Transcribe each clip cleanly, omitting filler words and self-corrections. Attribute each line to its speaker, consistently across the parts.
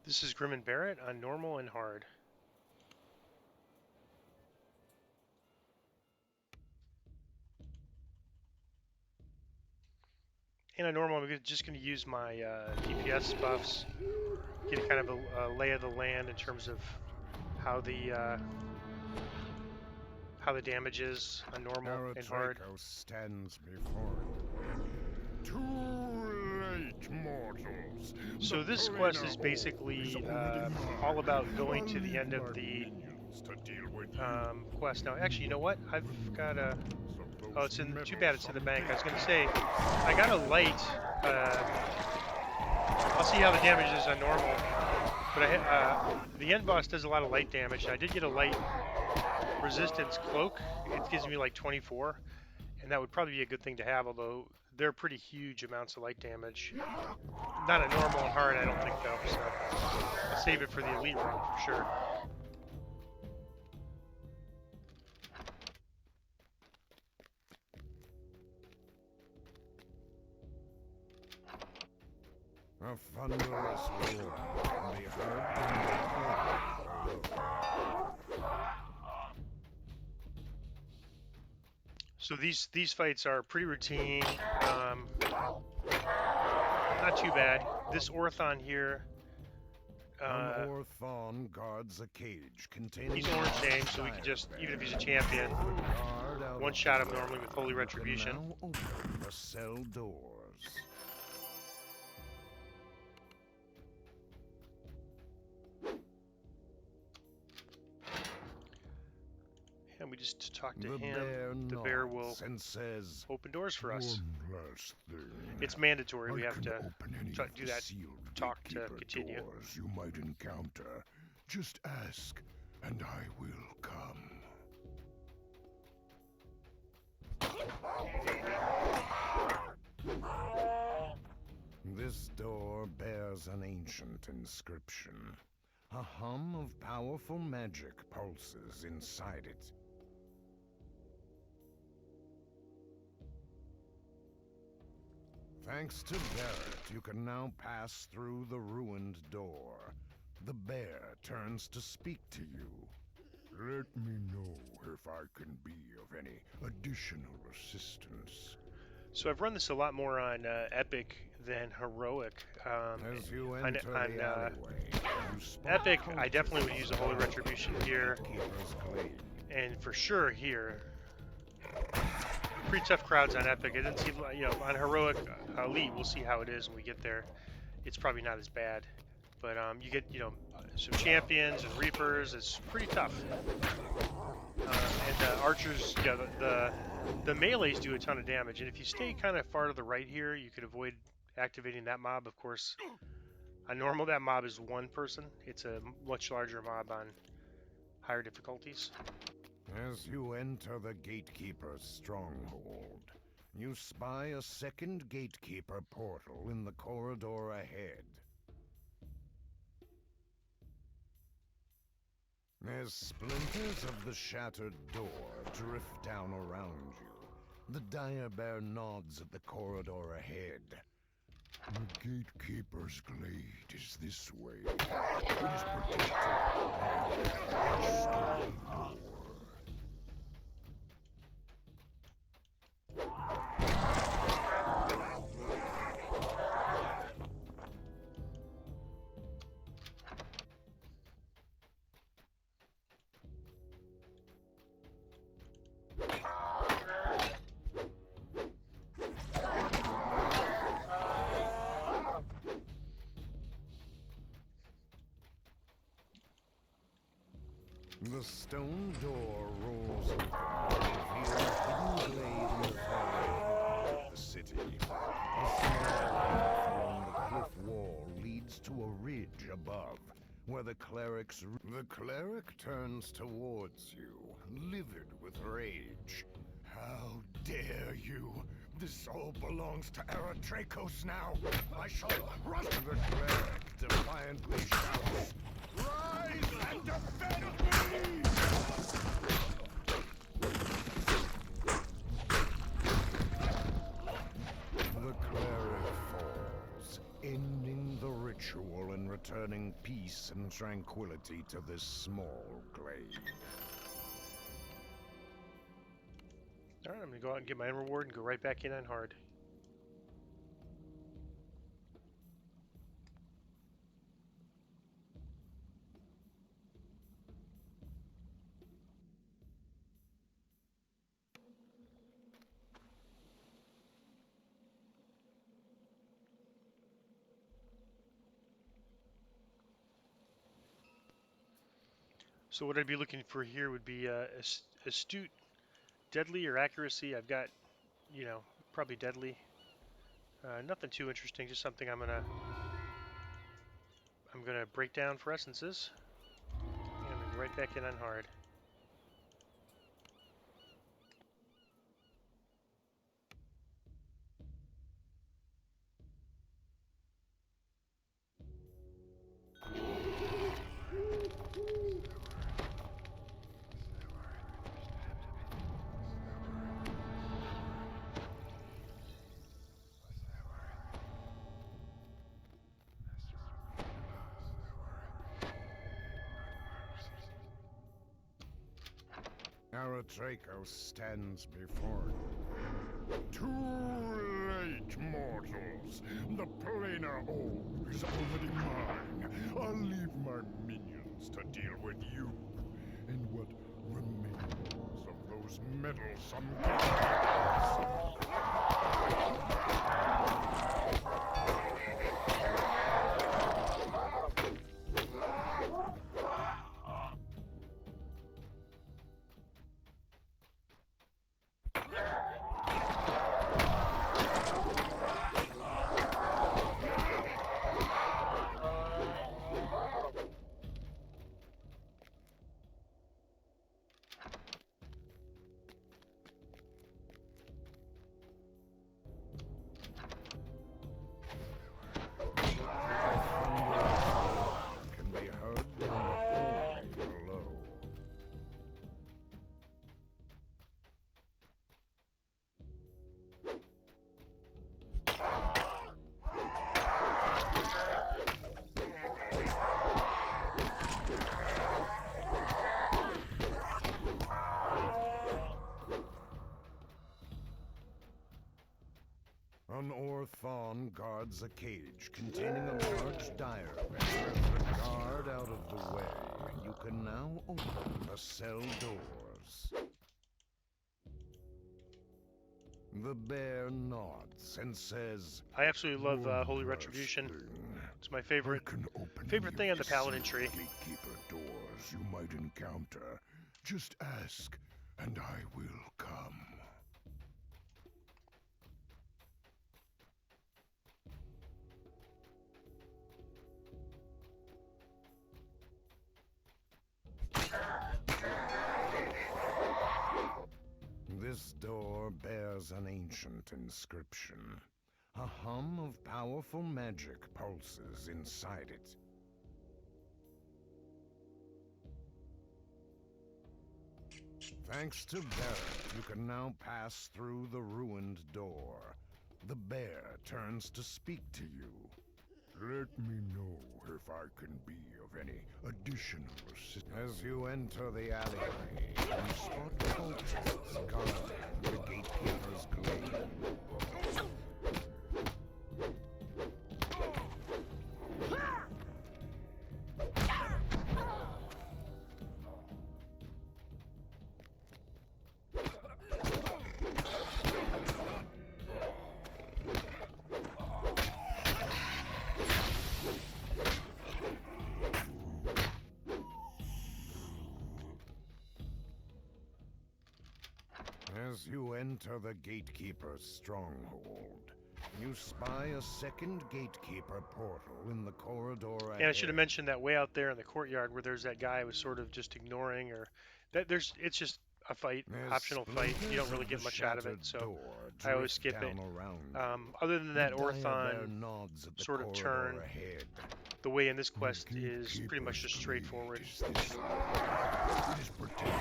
Speaker 1: This is Grim and Barrett on normal and hard. And on normal, I'm just going to use my DPS buffs, get kind of a lay of the land in terms of how the damage is on normal and hard.
Speaker 2: Stands before it. Too late, mortals.
Speaker 1: So this quest is basically all about going to the end of the quest. Now, actually, you know what? I've got a... Oh, it's in... Too bad it's in the bank. I was going to say, I got a light... I'll see how the damage is on normal. But the end boss does a lot of light damage. I did get a light resistance cloak. It gives me like 24. And that would probably be a good thing to have, although they're pretty huge amounts of light damage. Not at normal and hard, I don't think, though. So I'll save it for the elite run for sure.
Speaker 2: A thunderous roar can be heard in the
Speaker 1: So these fights are pretty routine, not too bad. This Orthon here,
Speaker 2: An Orthon guards a cage containing...
Speaker 1: he's orange name, so we can just, even if he's a champion, one-shot him normally with Holy Retribution.
Speaker 2: Now open the cell doors.
Speaker 1: And we just talk to him. The bear will
Speaker 2: says,
Speaker 1: open doors for us.
Speaker 2: One last thing.
Speaker 1: It's mandatory. We have to
Speaker 2: open any
Speaker 1: do that.
Speaker 2: sealed
Speaker 1: Talk to
Speaker 2: gatekeeper
Speaker 1: continue.
Speaker 2: doors you might encounter. Just ask, and I will come. This door bears an ancient inscription. A hum of powerful magic pulses inside it. Thanks to Barrett, you can now pass through the ruined door. The bear turns to speak to you. Let me know if I can be of any additional assistance.
Speaker 1: So I've run this a lot more on Epic than Heroic.
Speaker 2: As you enter the alleyway,
Speaker 1: Epic, I definitely would use a Holy Retribution here, and for sure here. Pretty tough crowds on Epic. It didn't seem like, on Heroic Elite, we'll see how it is when we get there. It's probably not as bad, but you get some champions and reapers. It's pretty tough. And archers, the melees do a ton of damage, and if you stay kind of far to the right here, you could avoid activating that mob. Of course, on normal, that mob is one person. It's a much larger mob on higher difficulties.
Speaker 2: As you enter the gatekeeper's stronghold, you spy a second gatekeeper portal in the corridor ahead. As splinters of the shattered door drift down around you, the dire bear nods at the corridor ahead. The gatekeeper's glade is this way. It is protected by a stone door. The stone door rolls open, revealing a hidden glade in the very of the city. A small path along the cliff wall leads to a ridge above, where the cleric turns towards you, livid with rage. How dare you! This all belongs to Eritrekos now! I shall rush! The cleric defiantly shouts, "Rise and defend me!" The cleric falls, ending the ritual and returning returning peace and tranquility to this small glade.
Speaker 1: Alright, I'm gonna go out and get my end reward and go right back in on hard. So what I'd be looking for here would be astute, deadly, or accuracy. I've got, you know, probably deadly. Nothing too interesting, just something I'm gonna break down for essences, and I'm gonna go right back in on hard.
Speaker 2: Aratraco stands before you. Too late, mortals. The planar orb is already mine. I'll leave my minions to deal with you and what remains of those meddlesome gatekeepers. Can be heard down the hallway below. An Orthon guards a cage containing a large dire bear. With the guard out of the way, you can now open the cell doors. The bear nods and says,
Speaker 1: I absolutely love
Speaker 2: "One
Speaker 1: Holy
Speaker 2: last
Speaker 1: Retribution.
Speaker 2: thing.
Speaker 1: It's my
Speaker 2: I
Speaker 1: favorite
Speaker 2: can open
Speaker 1: favorite
Speaker 2: any
Speaker 1: thing
Speaker 2: of
Speaker 1: on the
Speaker 2: the
Speaker 1: Paladin
Speaker 2: secret
Speaker 1: tree.
Speaker 2: gatekeeper doors you might encounter. Just ask, and I will come." This door bears an ancient inscription. A hum of powerful magic pulses inside it. Thanks to Barrett, you can now pass through the ruined door. The bear turns to speak to you. Let me know if I can be of any additional assistance. As you enter the alleyway, you spot cultists guarding the gatekeeper's glade. As you enter the gatekeeper's stronghold, you spy a second gatekeeper portal in the corridor ahead.
Speaker 1: And I should have mentioned that way out there in the courtyard where there's that guy who was sort of just ignoring, or it's just a fight, optional fight. You don't really get much out of it, so I always skip it. Other than that Orthon sort of turn,
Speaker 2: ahead.
Speaker 1: the way in this quest is pretty much just straightforward.
Speaker 2: It is protected.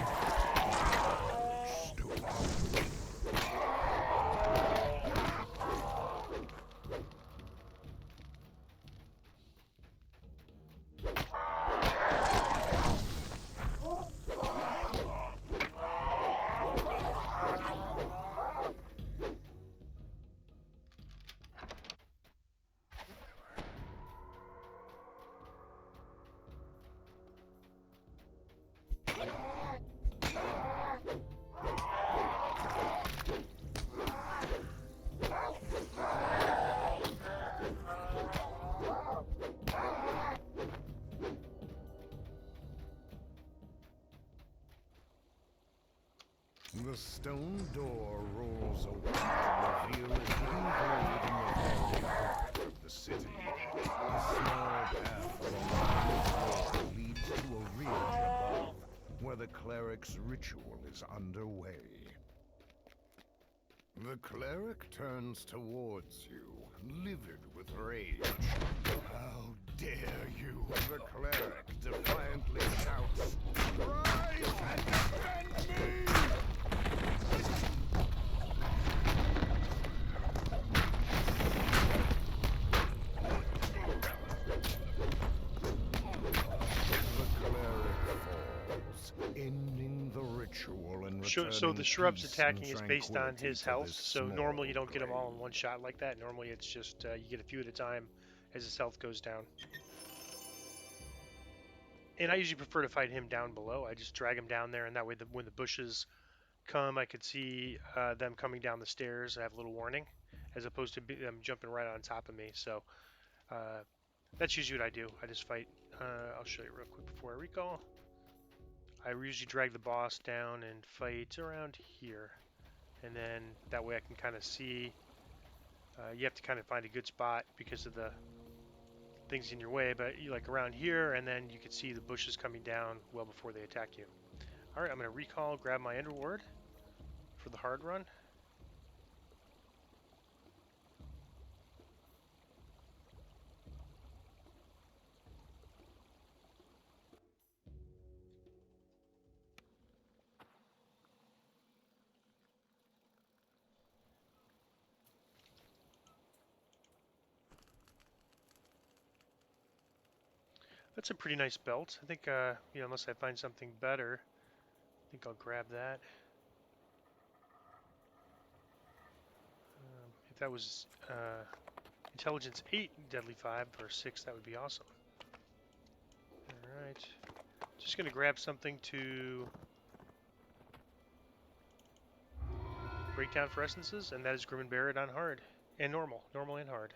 Speaker 2: The stone door rolls open to reveal a hidden glade in the very heart of the city. A small path along the cliff wall leads to a ridge above, where the cleric's ritual is underway. The cleric turns towards you, livid with rage. How dare you! The cleric defiantly shouts, "Rise and defend me!" The cleric falls, ending the ritual and
Speaker 1: So the
Speaker 2: returning
Speaker 1: shrubs
Speaker 2: peace and
Speaker 1: attacking is based on
Speaker 2: tranquility
Speaker 1: his
Speaker 2: to
Speaker 1: health.
Speaker 2: this
Speaker 1: So
Speaker 2: small
Speaker 1: normally you don't get them all in
Speaker 2: glade.
Speaker 1: one shot like that. Normally it's just you get a few at a time as his health goes down. And I usually prefer to fight him down below. I just drag him down there, and that way when the bushes come, I could see them coming down the stairs. I have a little warning, as opposed to them jumping right on top of me. So uh, that's usually what I do. I just fight. I'll show you real quick before I recall. I usually drag the boss down and fight around here, and then that way I can kind of see. You have to kind of find a good spot because of the things in your way, but you like around here, and then you can see the bushes coming down well before they attack you. All right, I'm going to recall, grab my end reward for the hard run. That's a pretty nice belt. I think, unless I find something better, I think I'll grab that. If that was Intelligence 8, Deadly 5, or 6, that would be awesome. All right. Just going to grab something to break down for essences, and that is Grim and Barrett on hard and normal and hard.